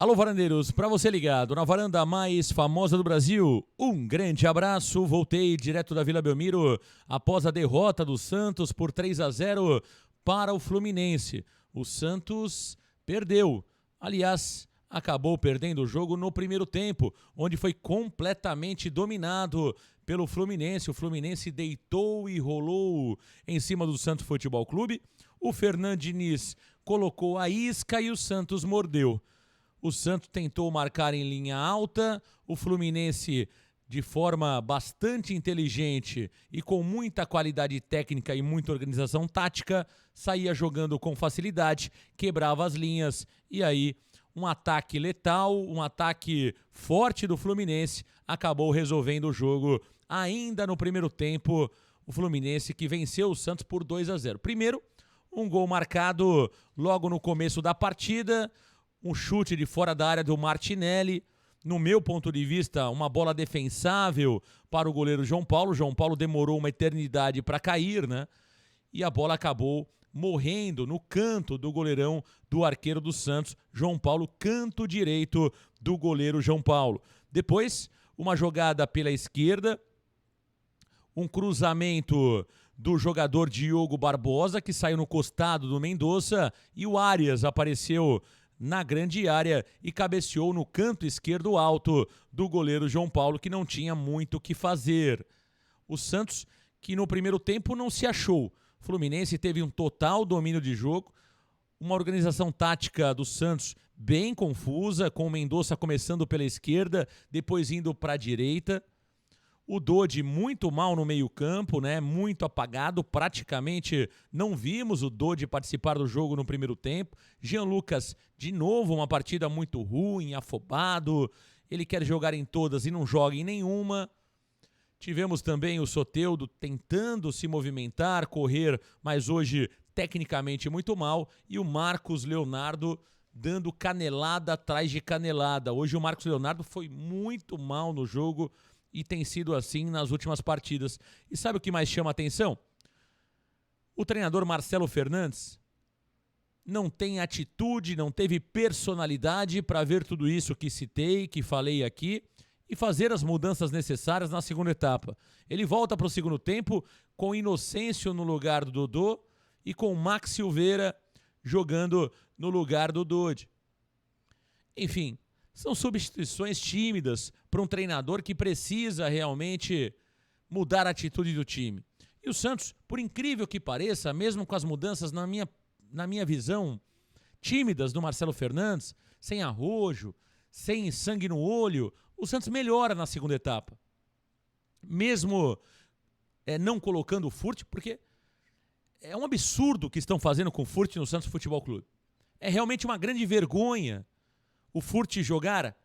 Alô, varandeiros, para você ligado na varanda mais famosa do Brasil, um grande abraço. Voltei direto da Vila Belmiro após a derrota do Santos por 3-0 para o Fluminense. O Santos perdeu, aliás, acabou perdendo o jogo no primeiro tempo, onde foi completamente dominado pelo Fluminense. O Fluminense deitou e rolou em cima do Santos Futebol Clube. O Fernando Diniz colocou a isca e o Santos mordeu. O Santos tentou marcar em linha alta, o Fluminense, de forma bastante inteligente e com muita qualidade técnica e muita organização tática, saía jogando com facilidade, quebrava as linhas e aí um ataque letal, um ataque forte do Fluminense acabou resolvendo o jogo ainda no primeiro tempo. O Fluminense que venceu o Santos por 2-0. Primeiro, um gol marcado logo no começo da partida, um chute de fora da área do Martinelli. No meu ponto de vista, uma bola defensável para o goleiro João Paulo. João Paulo demorou uma eternidade para cair, né? E a bola acabou morrendo no canto do goleirão do arqueiro do Santos, João Paulo, canto direito do goleiro João Paulo. Depois, uma jogada pela esquerda, um cruzamento do jogador Diogo Barbosa, que saiu no costado do Mendonça, e o Arias apareceu na grande área e cabeceou no canto esquerdo alto do goleiro João Paulo, que não tinha muito o que fazer. O Santos, que no primeiro tempo não se achou. O Fluminense teve um total domínio de jogo, uma organização tática do Santos bem confusa, com o Mendonça começando pela esquerda, depois indo para a direita. O Dodi muito mal no meio-campo, né? Muito apagado, praticamente não vimos o Dodi participar do jogo no primeiro tempo. Jean Lucas, de novo, uma partida muito ruim, afobado. Ele quer jogar em todas e não joga em nenhuma. Tivemos também o Soteldo tentando se movimentar, correr, mas hoje tecnicamente muito mal. E o Marcos Leonardo dando canelada atrás de canelada. Hoje o Marcos Leonardo foi muito mal no jogo e tem sido assim nas últimas partidas. E sabe o que mais chama a atenção? O treinador Marcelo Fernandes não tem atitude, não teve personalidade para ver tudo isso que citei, que falei aqui, e fazer as mudanças necessárias na segunda etapa. Ele volta para o segundo tempo com Inocêncio no lugar do Dodô e com Max Silveira jogando no lugar do Dodi. Enfim, são substituições tímidas para um treinador que precisa realmente mudar a atitude do time. E o Santos, por incrível que pareça, mesmo com as mudanças, na minha visão, tímidas do Marcelo Fernandes, sem arrojo, sem sangue no olho, o Santos melhora na segunda etapa. Mesmo não colocando o Furt, porque é um absurdo o que estão fazendo com o Furt no Santos Futebol Clube. É realmente uma grande vergonha o Furt jogar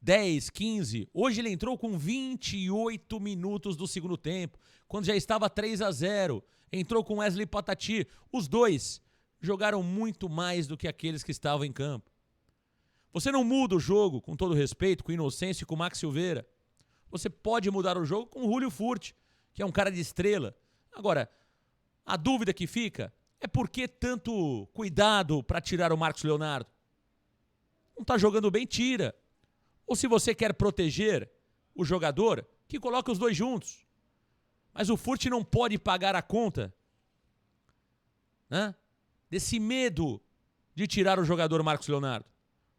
10, 15. Hoje ele entrou com 28 minutos do segundo tempo, quando já estava 3-0. Entrou com Wesley Patati. Os dois jogaram muito mais do que aqueles que estavam em campo. Você não muda o jogo, com todo respeito, com Inocêncio e com Max Silveira. Você pode mudar o jogo com o Julio Furt, que é um cara de estrela. Agora, a dúvida que fica é por que tanto cuidado para tirar o Marcos Leonardo? Não está jogando bem, tira. Ou se você quer proteger o jogador, que coloque os dois juntos. Mas o Furt não pode pagar a conta, né, desse medo de tirar o jogador Marcos Leonardo.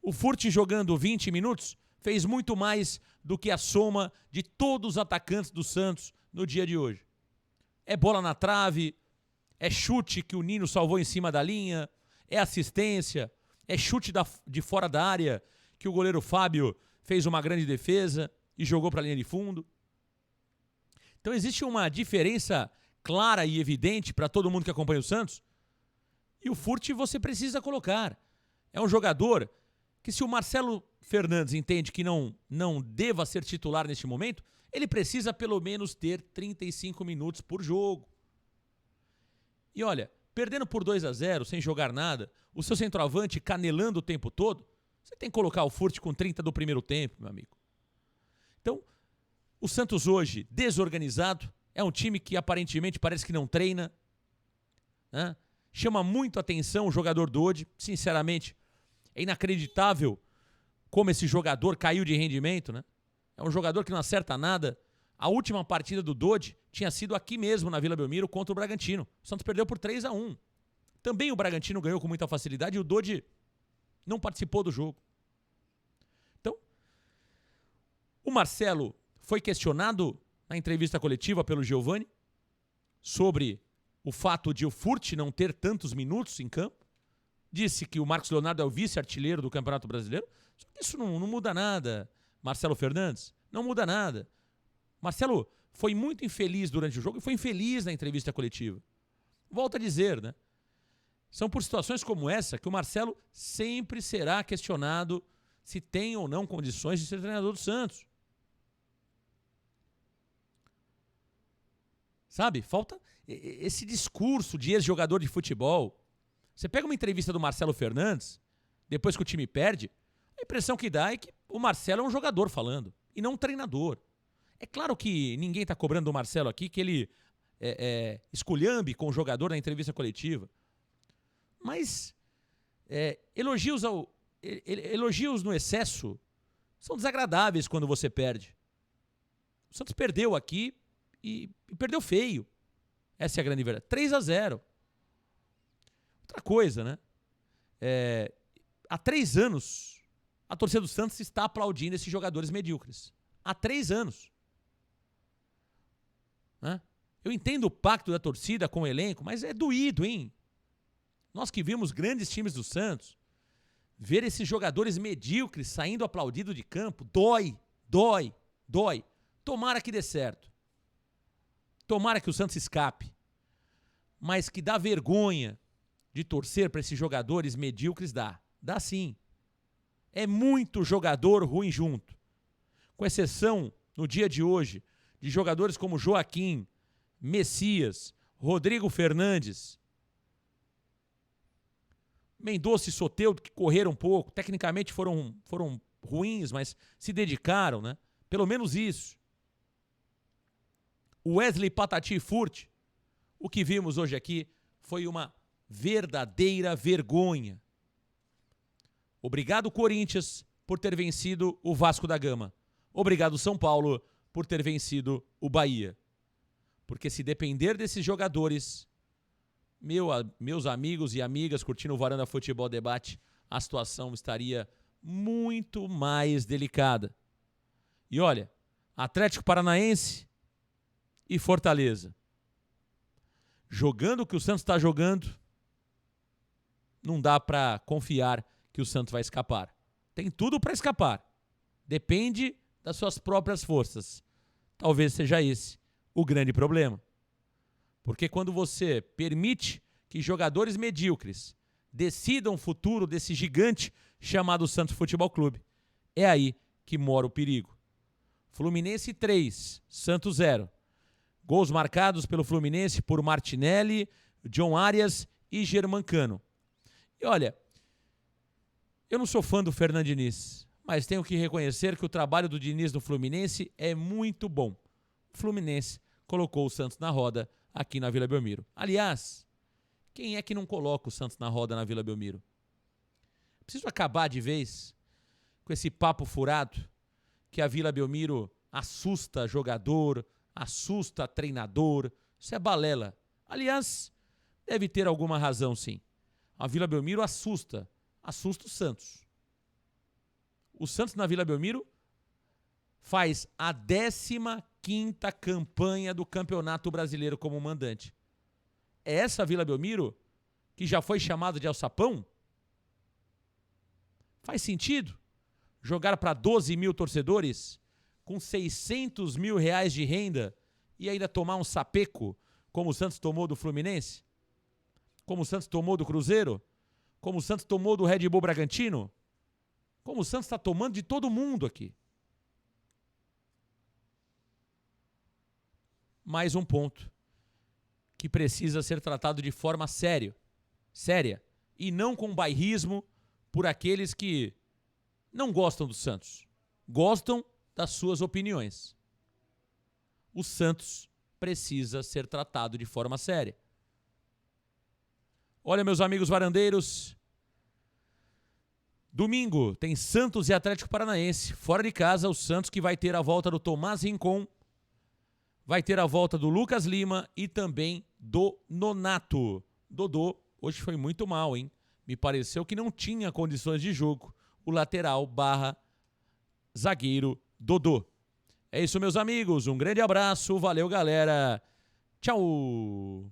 O Furt jogando 20 minutos fez muito mais do que a soma de todos os atacantes do Santos no dia de hoje. É bola na trave, é chute que o Nino salvou em cima da linha, é assistência, é chute de fora da área que o goleiro Fábio fez uma grande defesa e jogou para a linha de fundo. Então existe uma diferença clara e evidente para todo mundo que acompanha o Santos. E o Furt você precisa colocar. É um jogador que, se o Marcelo Fernandes entende que não deva ser titular neste momento, ele precisa pelo menos ter 35 minutos por jogo. E olha, perdendo por 2-0, sem jogar nada, o seu centroavante canelando o tempo todo, você tem que colocar o Furt com 30 do primeiro tempo, meu amigo. Então, o Santos hoje, desorganizado, é um time que aparentemente parece que não treina, né? Chama muito atenção o jogador Dodi, sinceramente, é inacreditável como esse jogador caiu de rendimento, né? É um jogador que não acerta nada. A última partida do Dodge tinha sido aqui mesmo, na Vila Belmiro, contra o Bragantino. O Santos perdeu por 3-1. Também o Bragantino ganhou com muita facilidade e o Dodge não participou do jogo. Então, o Marcelo foi questionado na entrevista coletiva pelo Giovani sobre o fato de o Furt não ter tantos minutos em campo. Disse que o Marcos Leonardo é o vice-artilheiro do Campeonato Brasileiro. Só que isso não muda nada, Marcelo Fernandes. Não muda nada. Marcelo foi muito infeliz durante o jogo e foi infeliz na entrevista coletiva. Volto a dizer, né? São por situações como essa que o Marcelo sempre será questionado se tem ou não condições de ser treinador do Santos. Sabe? Falta esse discurso de ex-jogador de futebol. Você pega uma entrevista do Marcelo Fernandes, depois que o time perde, a impressão que dá é que o Marcelo é um jogador falando, e não um treinador. É claro que ninguém está cobrando do Marcelo aqui que ele esculhambe com o jogador na entrevista coletiva. Mas elogios no excesso são desagradáveis quando você perde. O Santos perdeu aqui e perdeu feio. Essa é a grande verdade. 3-0. Outra coisa, né? Há 3 anos, a torcida do Santos está aplaudindo esses jogadores medíocres. Há 3 anos. Né? Eu entendo o pacto da torcida com o elenco, mas é doído, hein? Nós que vimos grandes times do Santos, ver esses jogadores medíocres saindo aplaudidos de campo, dói. Tomara que dê certo. Tomara que o Santos escape. Mas que dá vergonha de torcer para esses jogadores medíocres, dá. Dá sim. É muito jogador ruim junto. Com exceção, no dia de hoje, de jogadores como Joaquim, Messias, Rodrigo Fernandes, Mendonça e Soteldo, que correram um pouco, tecnicamente foram ruins, mas se dedicaram, né? Pelo menos isso. O Wesley, Patati e Furt, o que vimos hoje aqui foi uma verdadeira vergonha. Obrigado, Corinthians, por ter vencido o Vasco da Gama. Obrigado, São Paulo, por ter vencido o Bahia. Porque se depender desses jogadores, meus amigos e amigas curtindo o Varanda Futebol Debate, a situação estaria muito mais delicada. E olha, Atlético Paranaense e Fortaleza. Jogando o que o Santos está jogando, não dá para confiar que o Santos vai escapar. Tem tudo para escapar. Depende das suas próprias forças. Talvez seja esse o grande problema. Porque quando você permite que jogadores medíocres decidam o futuro desse gigante chamado Santos Futebol Clube, é aí que mora o perigo. Fluminense 3, Santos 0. Gols marcados pelo Fluminense por Martinelli, John Arias e Germancano. E olha, eu não sou fã do Fernando Diniz, mas tenho que reconhecer que o trabalho do Diniz no Fluminense é muito bom. O Fluminense colocou o Santos na roda aqui na Vila Belmiro. Aliás, quem é que não coloca o Santos na roda na Vila Belmiro? Preciso acabar de vez com esse papo furado que a Vila Belmiro assusta jogador, assusta treinador. Isso é balela. Aliás, deve ter alguma razão sim. A Vila Belmiro assusta o Santos. O Santos na Vila Belmiro faz a 15ª campanha do Campeonato Brasileiro como mandante. É essa Vila Belmiro que já foi chamada de alçapão? Faz sentido jogar para 12 mil torcedores com 600 mil reais de renda e ainda tomar um sapeco como o Santos tomou do Fluminense? Como o Santos tomou do Cruzeiro? Como o Santos tomou do Red Bull Bragantino? Como o Santos está tomando de todo mundo aqui. Mais um ponto que precisa ser tratado de forma séria e não com bairrismo por aqueles que não gostam do Santos, gostam das suas opiniões. O Santos precisa ser tratado de forma séria. Olha, meus amigos varandeiros, Domingo tem Santos e Atlético Paranaense. Fora de casa, o Santos que vai ter a volta do Tomás Rincon, vai ter a volta do Lucas Lima e também do Nonato. Dodô hoje foi muito mal, hein? Me pareceu que não tinha condições de jogo. O lateral barra zagueiro Dodô. É isso, meus amigos. Um grande abraço. Valeu, galera. Tchau.